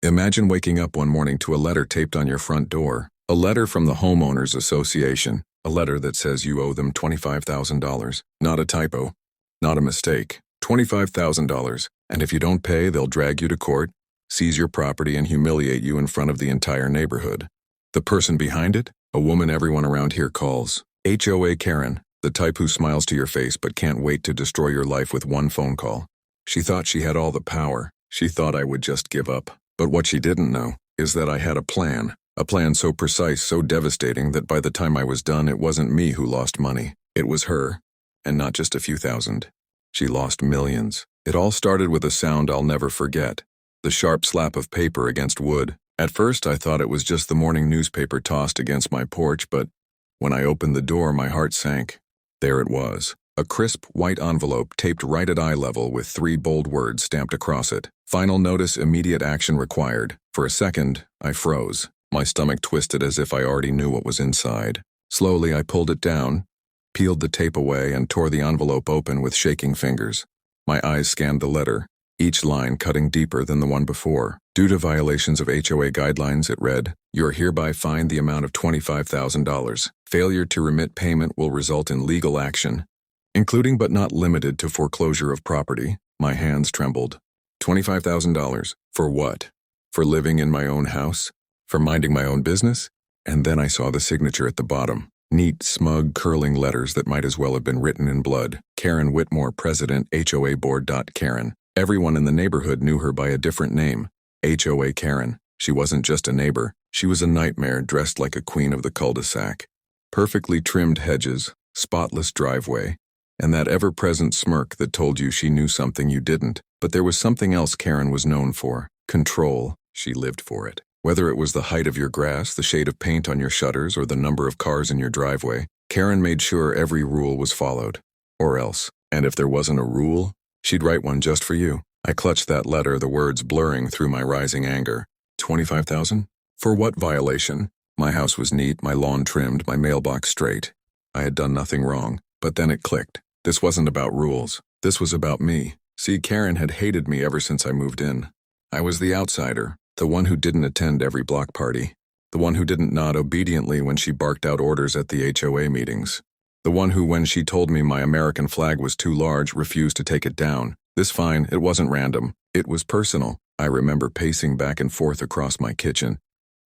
Imagine waking up one morning to a letter taped on your front door. A letter from the Homeowners Association. A letter that says you owe them $25,000. Not a typo. Not a mistake. $25,000. And if you don't pay, they'll drag you to court, seize your property, and humiliate you in front of the entire neighborhood. The person behind it? A woman everyone around here calls HOA Karen. The type who smiles to your face but can't wait to destroy your life with one phone call. She thought she had all the power. She thought I would just give up. But what she didn't know is that I had a plan so precise, so devastating that by the time I was done, it wasn't me who lost money. It was her, and not just a few thousand. She lost millions. It all started with a sound I'll never forget. The sharp slap of paper against wood. At first, I thought it was just the morning newspaper tossed against my porch, but when I opened the door, my heart sank. There it was. A crisp, white envelope taped right at eye level with 3 bold words stamped across it. Final notice, immediate action required. For a second, I froze. My stomach twisted as if I already knew what was inside. Slowly, I pulled it down, peeled the tape away, and tore the envelope open with shaking fingers. My eyes scanned the letter, each line cutting deeper than the one before. Due to violations of HOA guidelines, it read, "You are hereby fined the amount of $25,000. Failure to remit payment will result in legal action, including but not limited to foreclosure of property." My hands trembled. $25,000. For what? For living in my own house? For minding my own business? And then I saw the signature at the bottom. Neat, smug, curling letters that might as well have been written in blood. Karen Whitmore, President, HOA Board. Karen. Everyone in the neighborhood knew her by a different name. HOA Karen. She wasn't just a neighbor. She was a nightmare dressed like a queen of the cul-de-sac. Perfectly trimmed hedges, spotless driveway, and that ever-present smirk that told you she knew something you didn't. But there was something else Karen was known for. Control. She lived for it. Whether it was the height of your grass, the shade of paint on your shutters, or the number of cars in your driveway, Karen made sure every rule was followed. Or else. And if there wasn't a rule, she'd write one just for you. I clutched that letter, the words blurring through my rising anger. $25,000? For what violation? My house was neat, my lawn trimmed, my mailbox straight. I had done nothing wrong. But then it clicked. This wasn't about rules. This was about me. See, Karen had hated me ever since I moved in. I was the outsider, the one who didn't attend every block party, the one who didn't nod obediently when she barked out orders at the HOA meetings, the one who, when she told me my American flag was too large, refused to take it down. This fine, it wasn't random. It was personal. I remember pacing back and forth across my kitchen,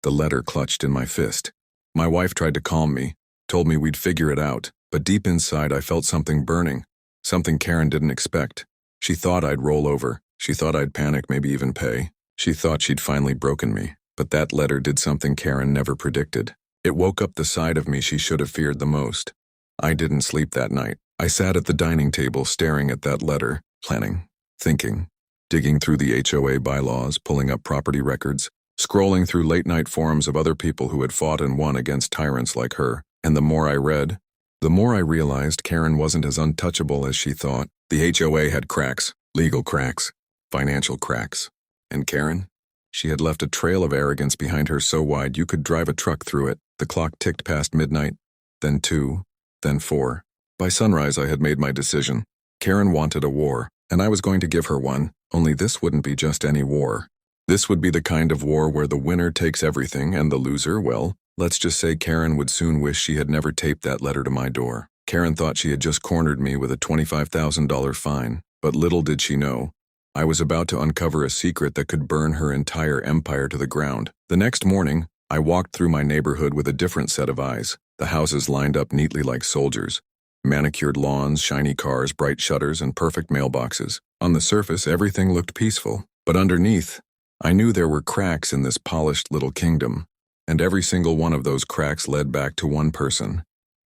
the letter clutched in my fist. My wife tried to calm me, told me we'd figure it out, but deep inside I felt something burning, something Karen didn't expect. She thought I'd roll over. She thought I'd panic, maybe even pay. She thought she'd finally broken me. But that letter did something Karen never predicted. It woke up the side of me she should have feared the most. I didn't sleep that night. I sat at the dining table staring at that letter, planning, thinking, digging through the HOA bylaws, pulling up property records, scrolling through late-night forums of other people who had fought and won against tyrants like her. And the more I read, the more I realized Karen wasn't as untouchable as she thought. The HOA had cracks, legal cracks, financial cracks. And Karen? She had left a trail of arrogance behind her so wide you could drive a truck through it. The clock ticked past midnight, then 2, then 4. By sunrise I had made my decision. Karen wanted a war, and I was going to give her one, only this wouldn't be just any war. This would be the kind of war where the winner takes everything and the loser, well, let's just say Karen would soon wish she had never taped that letter to my door. Karen thought she had just cornered me with a $25,000 fine, but little did she know, I was about to uncover a secret that could burn her entire empire to the ground. The next morning, I walked through my neighborhood with a different set of eyes. The houses lined up neatly like soldiers. Manicured lawns, shiny cars, bright shutters, and perfect mailboxes. On the surface, everything looked peaceful. But underneath, I knew there were cracks in this polished little kingdom. And every single one of those cracks led back to one person.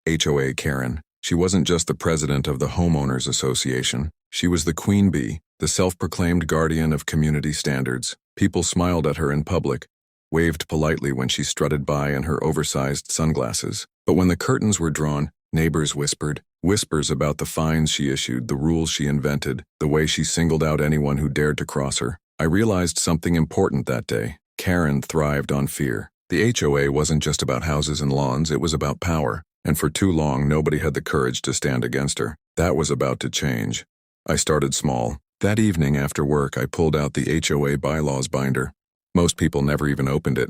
HOA Karen. She wasn't just the president of the Homeowners Association. She was the queen bee, the self-proclaimed guardian of community standards. People smiled at her in public, waved politely when she strutted by in her oversized sunglasses. But when the curtains were drawn, neighbors whispered, whispers about the fines she issued, the rules she invented, the way she singled out anyone who dared to cross her. I realized something important that day. Karen thrived on fear. The HOA wasn't just about houses and lawns, it was about power. And for too long, nobody had the courage to stand against her. That was about to change. I started small. That evening after work, I pulled out the HOA bylaws binder. Most people never even opened it.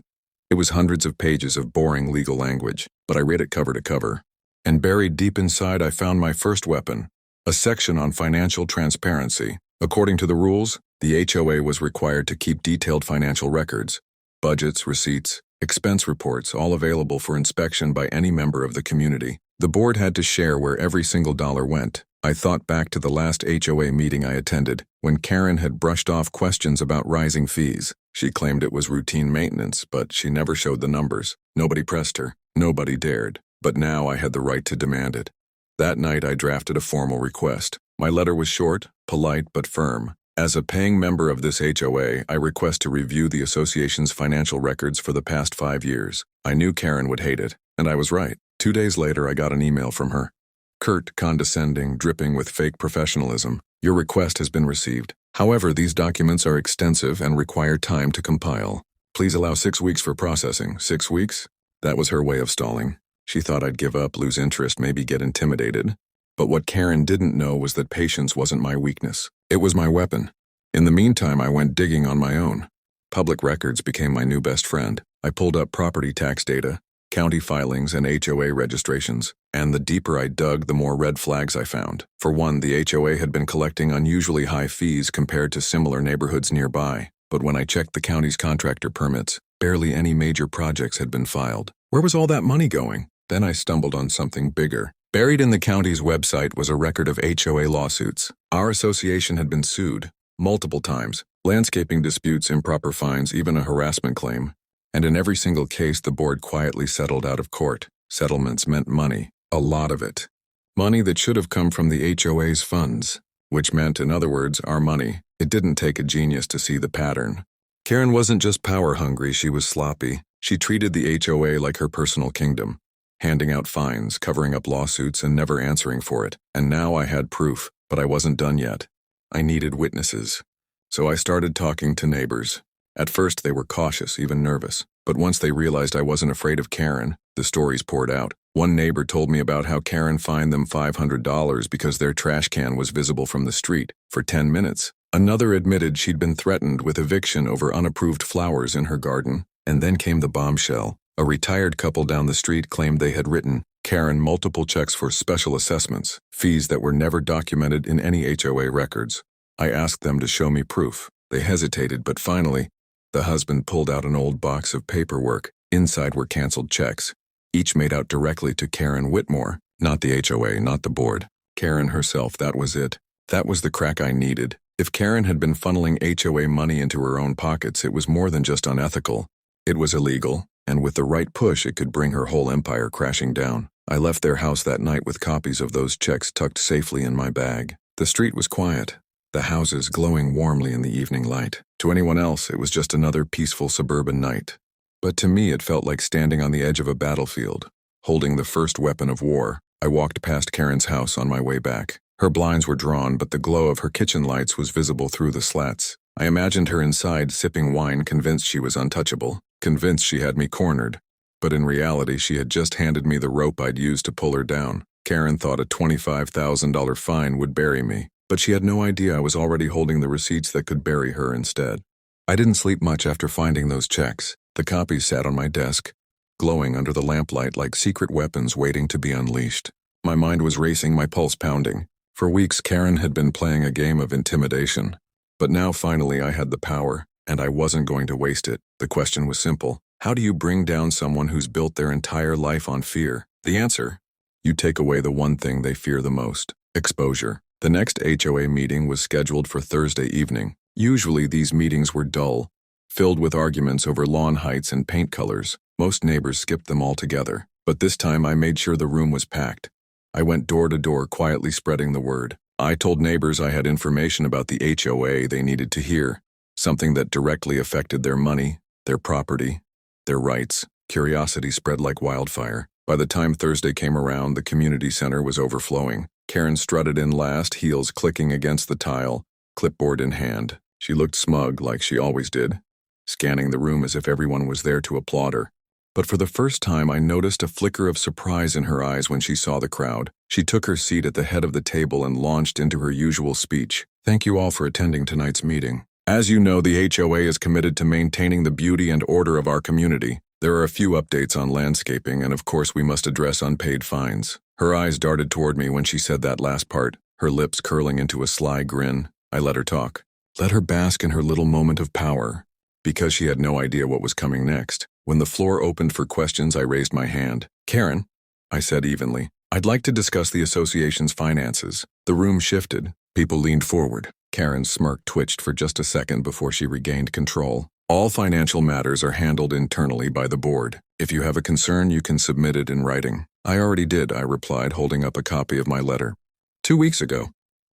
It was hundreds of pages of boring legal language, but I read it cover to cover. And buried deep inside, I found my first weapon, a section on financial transparency. According to the rules, the HOA was required to keep detailed financial records, budgets, receipts, expense reports, all available for inspection by any member of the community. The board had to share where every single dollar went. I thought back to the last HOA meeting I attended, when Karen had brushed off questions about rising fees. She claimed it was routine maintenance, but she never showed the numbers. Nobody pressed her. Nobody dared. But now I had the right to demand it. That night I drafted a formal request. My letter was short, polite, but firm. As a paying member of this HOA, I request to review the association's financial records for the past 5 years. I knew Karen would hate it, and I was right. 2 days later, I got an email from her. Curt, condescending, dripping with fake professionalism. Your request has been received. However, these documents are extensive and require time to compile. Please allow 6 weeks for processing. 6 weeks? That was her way of stalling. She thought I'd give up, lose interest, maybe get intimidated. But what Karen didn't know was that patience wasn't my weakness. It was my weapon. In the meantime, I went digging on my own. Public records became my new best friend. I pulled up property tax data, county filings, and HOA registrations. And the deeper I dug, the more red flags I found. For one, the HOA had been collecting unusually high fees compared to similar neighborhoods nearby. But when I checked the county's contractor permits, barely any major projects had been filed. Where was all that money going? Then I stumbled on something bigger. Buried in the county's website was a record of HOA lawsuits. Our association had been sued multiple times. Landscaping disputes, improper fines, even a harassment claim. And in every single case, the board quietly settled out of court. Settlements meant money. A lot of it. Money that should have come from the HOA's funds. Which meant, in other words, our money. It didn't take a genius to see the pattern. Karen wasn't just power hungry, she was sloppy. She treated the HOA like her personal kingdom. Handing out fines, covering up lawsuits, and never answering for it. And now I had proof, but I wasn't done yet. I needed witnesses. So I started talking to neighbors. At first they were cautious, even nervous. But once they realized I wasn't afraid of Karen, the stories poured out. One neighbor told me about how Karen fined them $500 because their trash can was visible from the street for 10 minutes. Another admitted she'd been threatened with eviction over unapproved flowers in her garden. And then came the bombshell. A retired couple down the street claimed they had written Karen multiple checks for special assessments, fees that were never documented in any HOA records. I asked them to show me proof. They hesitated, but finally, the husband pulled out an old box of paperwork. Inside were canceled checks, each made out directly to Karen Whitmore, not the HOA, not the board. Karen herself, that was it. That was the crack I needed. If Karen had been funneling HOA money into her own pockets, it was more than just unethical. It was illegal. And with the right push, it could bring her whole empire crashing down. I left their house that night with copies of those checks tucked safely in my bag. The street was quiet, the houses glowing warmly in the evening light. To anyone else, it was just another peaceful suburban night. But to me, it felt like standing on the edge of a battlefield, holding the first weapon of war. I walked past Karen's house on my way back. Her blinds were drawn, but the glow of her kitchen lights was visible through the slats. I imagined her inside, sipping wine, convinced she was untouchable. Convinced she had me cornered, but in reality she had just handed me the rope I'd use to pull her down. Karen thought a $25,000 fine would bury me, but she had no idea I was already holding the receipts that could bury her instead. I didn't sleep much after finding those checks. The copies sat on my desk, glowing under the lamplight like secret weapons waiting to be unleashed. My mind was racing, my pulse pounding. For weeks, Karen had been playing a game of intimidation, but now finally I had the power. And I wasn't going to waste it. The question was simple. How do you bring down someone who's built their entire life on fear? The answer? You take away the one thing they fear the most. Exposure. The next HOA meeting was scheduled for Thursday evening. Usually these meetings were dull, filled with arguments over lawn heights and paint colors. Most neighbors skipped them altogether. But this time I made sure the room was packed. I went door to door, quietly spreading the word. I told neighbors I had information about the HOA they needed to hear. Something that directly affected their money, their property, their rights. Curiosity spread like wildfire. By the time Thursday came around, the community center was overflowing. Karen strutted in last, heels clicking against the tile, clipboard in hand. She looked smug, like she always did, scanning the room as if everyone was there to applaud her. But for the first time, I noticed a flicker of surprise in her eyes when she saw the crowd. She took her seat at the head of the table and launched into her usual speech. Thank you all for attending tonight's meeting. As you know, the HOA is committed to maintaining the beauty and order of our community. There are a few updates on landscaping, and of course we must address unpaid fines. Her eyes darted toward me when she said that last part, her lips curling into a sly grin. I let her talk. Let her bask in her little moment of power. Because she had no idea what was coming next. When the floor opened for questions, I raised my hand. Karen, I said evenly, I'd like to discuss the association's finances. The room shifted. People leaned forward. Karen's smirk twitched for just a second before she regained control. All financial matters are handled internally by the board. If you have a concern, you can submit it in writing. I already did, I replied, holding up a copy of my letter. 2 weeks ago.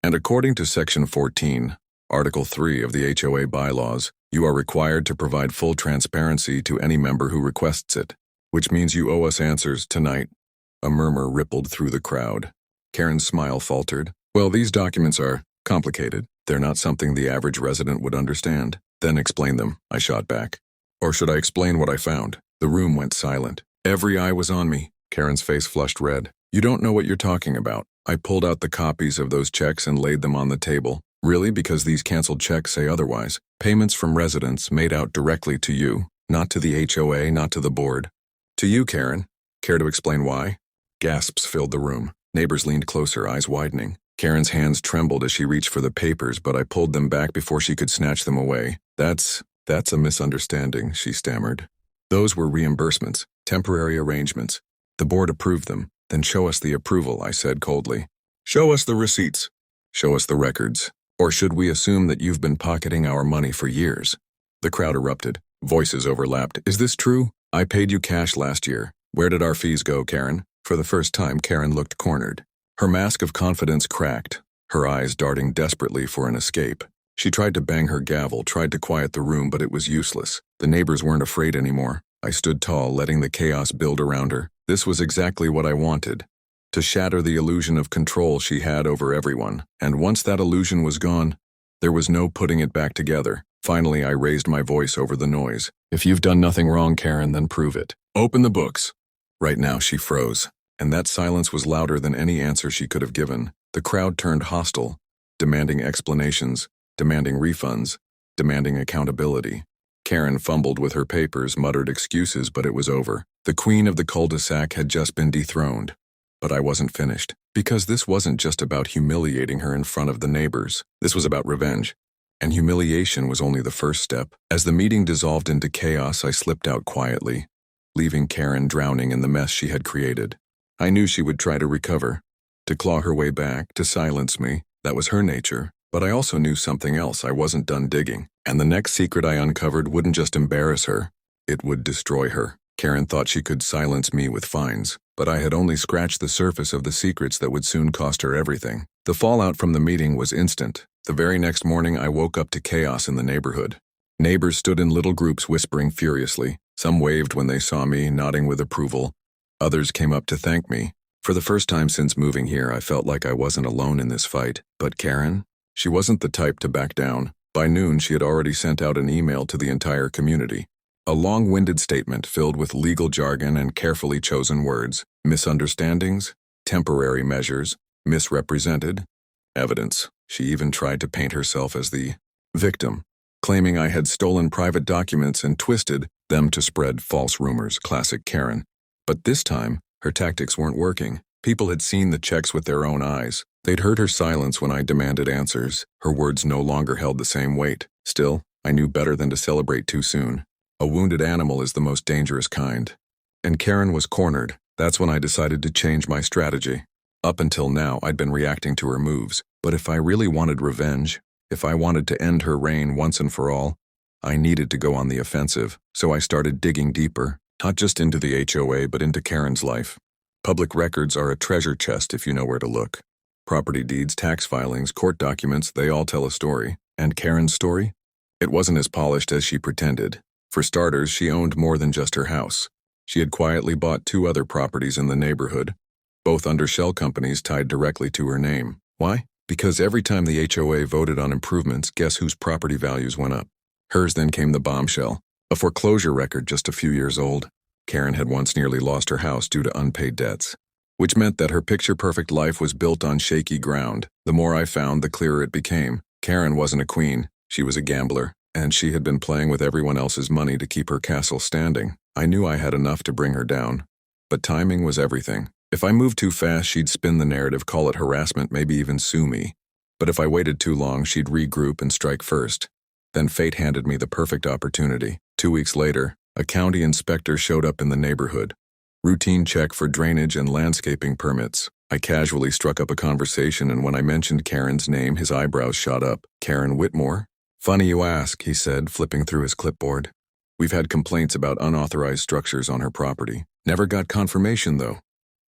And according to Section 14, Article 3 of the HOA bylaws, you are required to provide full transparency to any member who requests it, which means you owe us answers tonight. A murmur rippled through the crowd. Karen's smile faltered. Well, these documents are complicated. They're not something the average resident would understand. Then explain them, I shot back. Or should I explain what I found? The room went silent. Every eye was on me. Karen's face flushed red. You don't know what you're talking about. I pulled out the copies of those checks and laid them on the table. Really? Because these canceled checks say otherwise. Payments from residents made out directly to you, not to the HOA, not to the board. To you, Karen. Care to explain why? Gasps filled the room. Neighbors leaned closer, eyes widening. Karen's hands trembled as she reached for the papers, but I pulled them back before she could snatch them away. That's a misunderstanding, she stammered. Those were reimbursements, temporary arrangements. The board approved them. Then show us the approval, I said coldly. Show us the receipts. Show us the records. Or should we assume that you've been pocketing our money for years? The crowd erupted. Voices overlapped. Is this true? I paid you cash last year. Where did our fees go, Karen? For the first time, Karen looked cornered. Her mask of confidence cracked, her eyes darting desperately for an escape. She tried to bang her gavel, tried to quiet the room, but it was useless. The neighbors weren't afraid anymore. I stood tall, letting the chaos build around her. This was exactly what I wanted. To shatter the illusion of control she had over everyone. And once that illusion was gone, there was no putting it back together. Finally, I raised my voice over the noise. If you've done nothing wrong, Karen, then prove it. Open the books. Right now, she froze. And that silence was louder than any answer she could have given. The crowd turned hostile, demanding explanations, demanding refunds, demanding accountability. Karen fumbled with her papers, muttered excuses, but it was over. The queen of the cul-de-sac had just been dethroned. But I wasn't finished, because this wasn't just about humiliating her in front of the neighbors. This was about revenge. And humiliation was only the first step. As the meeting dissolved into chaos, I slipped out quietly, leaving Karen drowning in the mess she had created. I knew she would try to recover, to claw her way back, to silence me. That was her nature. But I also knew something else. I wasn't done digging. And the next secret I uncovered wouldn't just embarrass her. It would destroy her. Karen thought she could silence me with fines, but I had only scratched the surface of the secrets that would soon cost her everything. The fallout from the meeting was instant. The very next morning, I woke up to chaos in the neighborhood. Neighbors stood in little groups whispering furiously. Some waved when they saw me, nodding with approval. Others came up to thank me. For the first time since moving here, I felt like I wasn't alone in this fight. But Karen? She wasn't the type to back down. By noon, she had already sent out an email to the entire community. A long-winded statement filled with legal jargon and carefully chosen words. Misunderstandings, temporary measures, misrepresented, evidence. She even tried to paint herself as the victim, claiming I had stolen private documents and twisted them to spread false rumors. Classic Karen. But this time, her tactics weren't working. People had seen the checks with their own eyes. They'd heard her silence when I demanded answers. Her words no longer held the same weight. Still, I knew better than to celebrate too soon. A wounded animal is the most dangerous kind. And Karen was cornered. That's when I decided to change my strategy. Up until now, I'd been reacting to her moves. But if I really wanted revenge, if I wanted to end her reign once and for all, I needed to go on the offensive. So I started digging deeper, not just into the HOA, but into Karen's life. Public records are a treasure chest if you know where to look. Property deeds, tax filings, court documents, they all tell a story. And Karen's story? It wasn't as polished as she pretended. For starters, she owned more than just her house. She had quietly bought 2 other properties in the neighborhood, both under shell companies tied directly to her name. Why? Because every time the HOA voted on improvements, guess whose property values went up? Hers. Then came the bombshell, a foreclosure record just a few years old. Karen had once nearly lost her house due to unpaid debts, which meant that her picture-perfect life was built on shaky ground. The more I found, the clearer it became. Karen wasn't a queen. She was a gambler, and she had been playing with everyone else's money to keep her castle standing. I knew I had enough to bring her down. But timing was everything. If I moved too fast, she'd spin the narrative, call it harassment, maybe even sue me. But if I waited too long, she'd regroup and strike first. Then fate handed me the perfect opportunity. 2 weeks later, a county inspector showed up in the neighborhood. Routine check for drainage and landscaping permits. I casually struck up a conversation, and when I mentioned Karen's name, his eyebrows shot up. Karen Whitmore? Funny you ask, he said, flipping through his clipboard. We've had complaints about unauthorized structures on her property. Never got confirmation, though.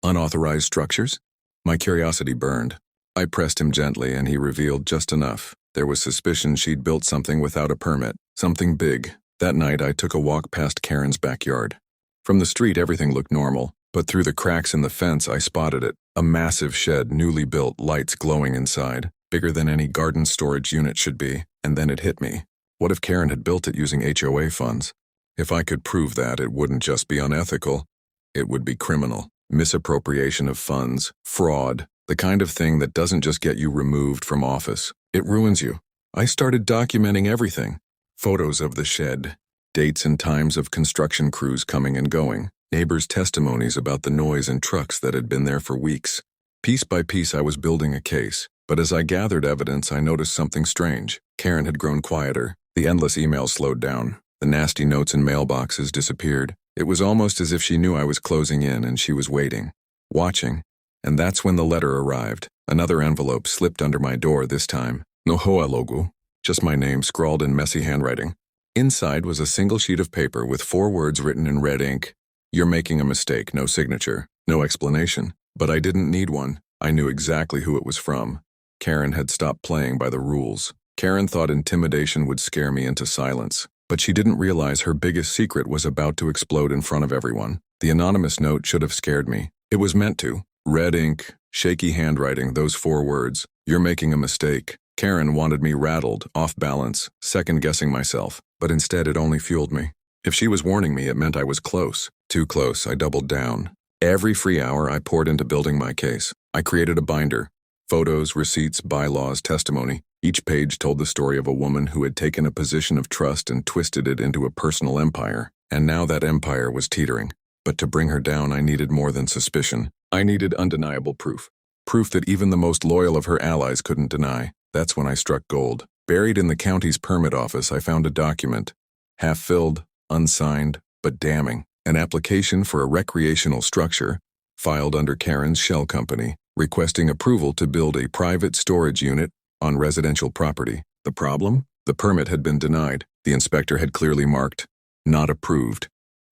Unauthorized structures? My curiosity burned. I pressed him gently, and he revealed just enough. There was suspicion she'd built something without a permit, something big. That night, I took a walk past Karen's backyard. From the street, everything looked normal, but through the cracks in the fence, I spotted it. A massive shed, newly built, lights glowing inside, bigger than any garden storage unit should be, and then it hit me. What if Karen had built it using HOA funds? If I could prove that, it wouldn't just be unethical, it would be criminal. Misappropriation of funds, fraud, the kind of thing that doesn't just get you removed from office, it ruins you. I started documenting everything. Photos of the shed, dates and times of construction crews coming and going, neighbors' testimonies about the noise and trucks that had been there for weeks. Piece by piece, I was building a case, but as I gathered evidence, I noticed something strange. Karen had grown quieter. The endless emails slowed down. The nasty notes in mailboxes disappeared. It was almost as if she knew I was closing in and she was waiting, watching. And that's when the letter arrived. Another envelope slipped under my door this time. No HOA logo, just my name scrawled in messy handwriting. Inside was a single sheet of paper with 4 words written in red ink. You're making a mistake, no signature, no explanation. But I didn't need one. I knew exactly who it was from. Karen had stopped playing by the rules. Karen thought intimidation would scare me into silence. But she didn't realize her biggest secret was about to explode in front of everyone. The anonymous note should have scared me. It was meant to. Red ink, shaky handwriting, those 4 words. You're making a mistake. Karen wanted me rattled, off balance, second-guessing myself. But instead, it only fueled me. If she was warning me, it meant I was close. Too close, I doubled down. Every free hour I poured into building my case. I created a binder. Photos, receipts, bylaws, testimony. Each page told the story of a woman who had taken a position of trust and twisted it into a personal empire. And now that empire was teetering. But to bring her down, I needed more than suspicion. I needed undeniable proof. Proof that even the most loyal of her allies couldn't deny. That's when I struck gold. Buried in the county's permit office, I found a document. Half-filled, unsigned, but damning. An application for a recreational structure, filed under Karen's shell company, requesting approval to build a private storage unit on residential property. The problem? The permit had been denied. The inspector had clearly marked, not approved.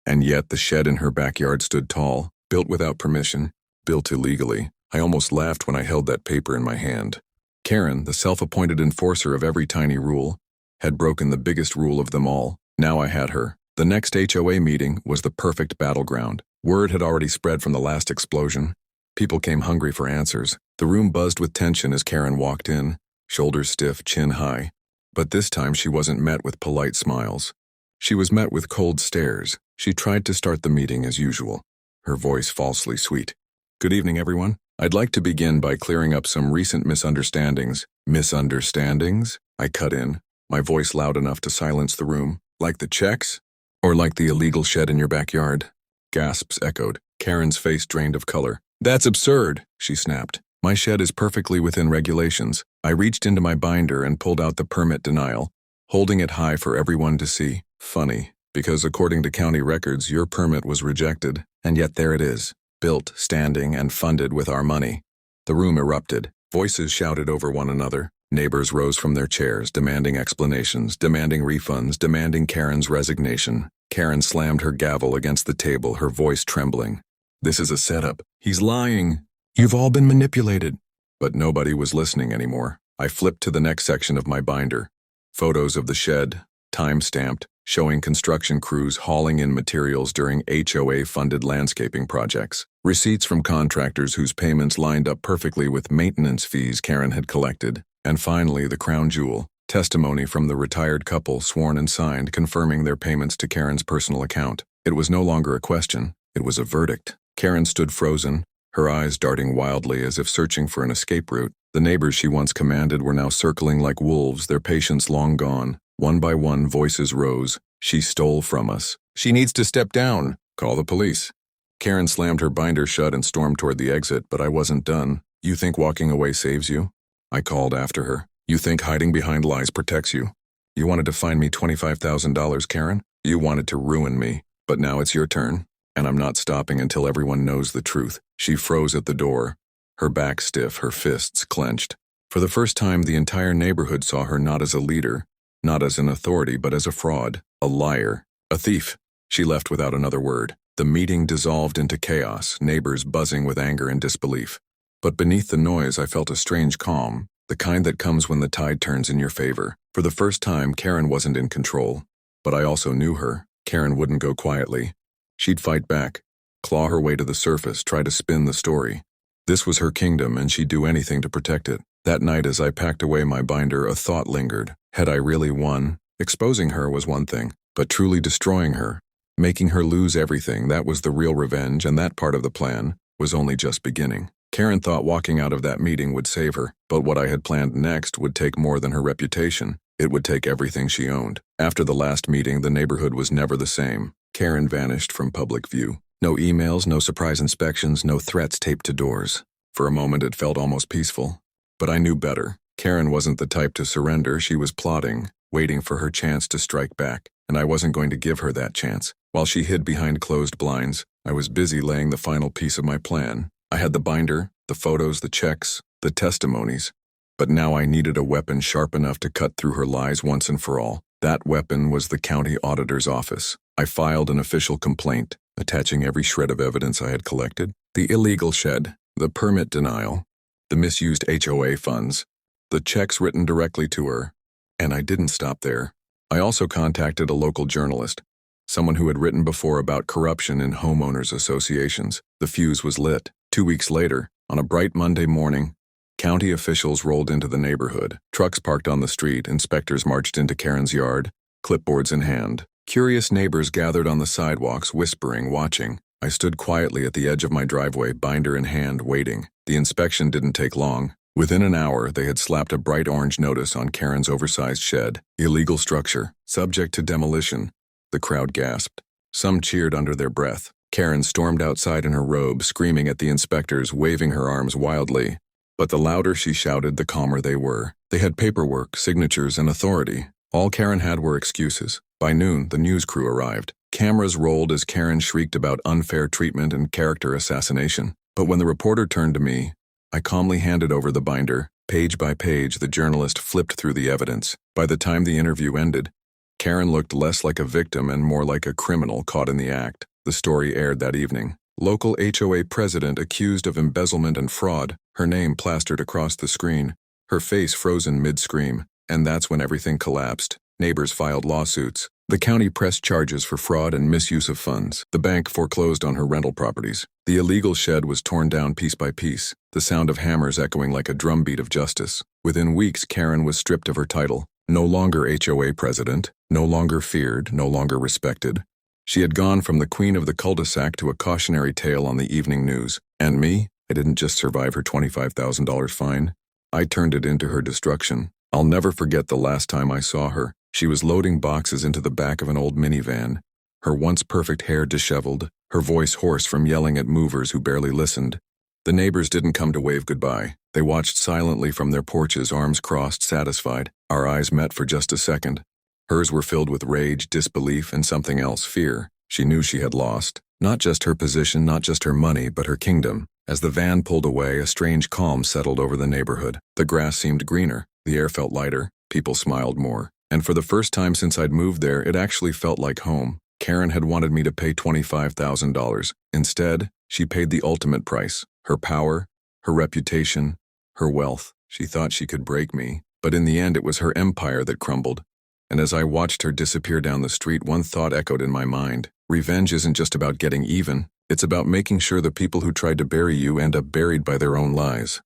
And yet the shed in her backyard stood tall, built without permission, built illegally. I almost laughed when I held that paper in my hand. Karen, the self-appointed enforcer of every tiny rule, had broken the biggest rule of them all. Now I had her. The next HOA meeting was the perfect battleground. Word had already spread from the last explosion. People came hungry for answers. The room buzzed with tension as Karen walked in, shoulders stiff, chin high. But this time she wasn't met with polite smiles. She was met with cold stares. She tried to start the meeting as usual, her voice falsely sweet. Good evening, everyone. I'd like to begin by clearing up some recent misunderstandings. Misunderstandings? I cut in, my voice loud enough to silence the room. Like the checks? Or like the illegal shed in your backyard? Gasps echoed. Karen's face drained of color. That's absurd, she snapped. My shed is perfectly within regulations. I reached into my binder and pulled out the permit denial, holding it high for everyone to see. Funny, because according to county records, your permit was rejected, and yet there it is, built, standing, and funded with our money. The room erupted. Voices shouted over one another. Neighbors rose from their chairs, demanding explanations, demanding refunds, demanding Karen's resignation. Karen slammed her gavel against the table, her voice trembling. This is a setup. He's lying. You've all been manipulated. But nobody was listening anymore. I flipped to the next section of my binder. Photos of the shed, time-stamped, showing construction crews hauling in materials during HOA-funded landscaping projects. Receipts from contractors whose payments lined up perfectly with maintenance fees Karen had collected. And finally, the crown jewel, testimony from the retired couple sworn and signed confirming their payments to Karen's personal account. It was no longer a question. It was a verdict. Karen stood frozen, her eyes darting wildly as if searching for an escape route. The neighbors she once commanded were now circling like wolves, their patience long gone. One by one, voices rose. She stole from us. She needs to step down. Call the police. Karen slammed her binder shut and stormed toward the exit, but I wasn't done. You think walking away saves you? I called after her. You think hiding behind lies protects you? You wanted to fine me $25,000, Karen? You wanted to ruin me. But now it's your turn, and I'm not stopping until everyone knows the truth. She froze at the door, her back stiff, her fists clenched. For the first time, the entire neighborhood saw her not as a leader, not as an authority, but as a fraud, a liar, a thief. She left without another word. The meeting dissolved into chaos, neighbors buzzing with anger and disbelief. But beneath the noise, I felt a strange calm, the kind that comes when the tide turns in your favor. For the first time, Karen wasn't in control. But I also knew her. Karen wouldn't go quietly. She'd fight back, claw her way to the surface, try to spin the story. This was her kingdom, and she'd do anything to protect it. That night, as I packed away my binder, a thought lingered. Had I really won? Exposing her was one thing, but truly destroying her, making her lose everything, that was the real revenge, and that part of the plan was only just beginning. Karen thought walking out of that meeting would save her, but what I had planned next would take more than her reputation. It would take everything she owned. After the last meeting, the neighborhood was never the same. Karen vanished from public view. No emails, no surprise inspections, no threats taped to doors. For a moment, it felt almost peaceful. But I knew better. Karen wasn't the type to surrender. She was plotting, waiting for her chance to strike back, and I wasn't going to give her that chance. While she hid behind closed blinds, I was busy laying the final piece of my plan. I had the binder, the photos, the checks, the testimonies. But now I needed a weapon sharp enough to cut through her lies once and for all. That weapon was the county auditor's office. I filed an official complaint, attaching every shred of evidence I had collected. The illegal shed, the permit denial, the misused HOA funds, the checks written directly to her. And I didn't stop there. I also contacted a local journalist, someone who had written before about corruption in homeowners associations. The fuse was lit. 2 weeks later, on a bright Monday morning, county officials rolled into the neighborhood. Trucks parked on the street, inspectors marched into Karen's yard, clipboards in hand. Curious neighbors gathered on the sidewalks, whispering, watching. I stood quietly at the edge of my driveway, binder in hand, waiting. The inspection didn't take long. Within an hour, they had slapped a bright orange notice on Karen's oversized shed. Illegal structure, subject to demolition. The crowd gasped. Some cheered under their breath. Karen stormed outside in her robe, screaming at the inspectors, waving her arms wildly. But the louder she shouted, the calmer they were. They had paperwork, signatures, and authority. All Karen had were excuses. By noon, the news crew arrived. Cameras rolled as Karen shrieked about unfair treatment and character assassination. But when the reporter turned to me, I calmly handed over the binder. Page by page, the journalist flipped through the evidence. By the time the interview ended, Karen looked less like a victim and more like a criminal caught in the act. The story aired that evening. Local HOA president accused of embezzlement and fraud, her name plastered across the screen, her face frozen mid-scream. And that's when everything collapsed. Neighbors filed lawsuits. The county pressed charges for fraud and misuse of funds. The bank foreclosed on her rental properties. The illegal shed was torn down piece by piece, the sound of hammers echoing like a drumbeat of justice. Within weeks, Karen was stripped of her title. No longer HOA president, no longer feared, no longer respected. She had gone from the queen of the cul-de-sac to a cautionary tale on the evening news. And me? I didn't just survive her $25,000 fine. I turned it into her destruction. I'll never forget the last time I saw her. She was loading boxes into the back of an old minivan, her once perfect hair disheveled, her voice hoarse from yelling at movers who barely listened. The neighbors didn't come to wave goodbye. They watched silently from their porches, arms crossed, satisfied. Our eyes met for just a second. Hers were filled with rage, disbelief, and something else, fear. She knew she had lost. Not just her position, not just her money, but her kingdom. As the van pulled away, a strange calm settled over the neighborhood. The grass seemed greener. The air felt lighter. People smiled more. And for the first time since I'd moved there, it actually felt like home. Karen had wanted me to pay $25,000. Instead, she paid the ultimate price. Her power, her reputation, her wealth. She thought she could break me. But in the end, it was her empire that crumbled. And as I watched her disappear down the street, one thought echoed in my mind. Revenge isn't just about getting even. It's about making sure the people who tried to bury you end up buried by their own lies.